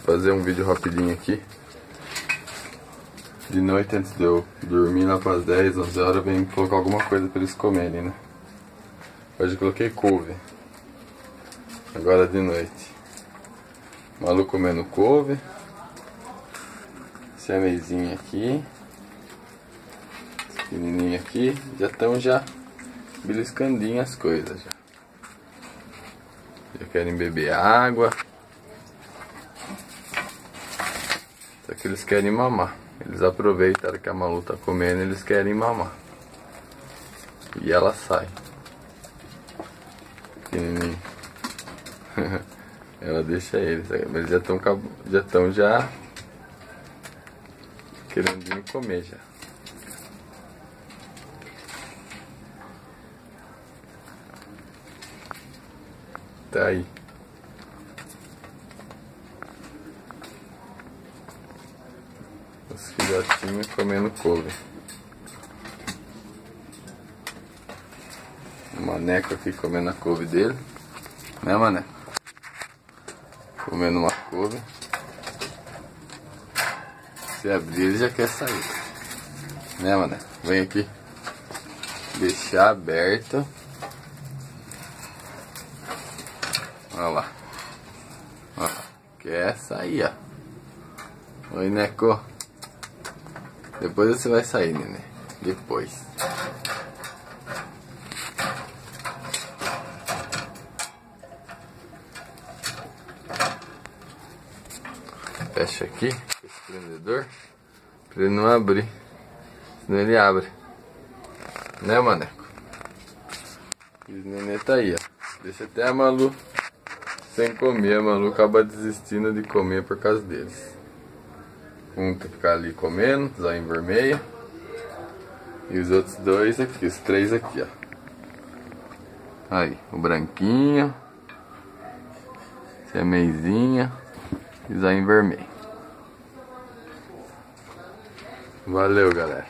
Fazer um vídeo rapidinho aqui. De noite, antes de eu dormir lá para as 10, 11 horas, eu venho colocar alguma coisa para eles comerem, né? Hoje eu coloquei couve. Agora de noite. Malu comendo couve. Siamezinho aqui. Pequenininho aqui. Já estão beliscandinho as coisas. Já querem beber água. Só que eles querem mamar. Eles aproveitaram que a Malu tá comendo, eles querem mamar. E ela sai. Pequenininho. Ela deixa eles. Eles já estão querendo vir comer já. Tá aí. Os filhotinhos comendo couve. O Maneco aqui comendo a couve dele. Né, Maneco? Comendo uma couve. Se abrir ele já quer sair. Né, Maneco? Vem aqui. Deixar aberto. Olha lá. Olha lá. Quer sair, ó. Oi, Neco. Depois você vai sair, nenê. Depois. Fecha aqui esse prendedor pra ele não abrir. Senão ele abre. Né, Maneco? E o nenê tá aí, ó. Deixa até a Malu sem comer. A Malu acaba desistindo de comer por causa deles. Um que ficar ali comendo, zóio vermelho. E os outros dois aqui, os três aqui, ó. Aí, o branquinho. Siamezinha. E zóio vermelho. Valeu, galera.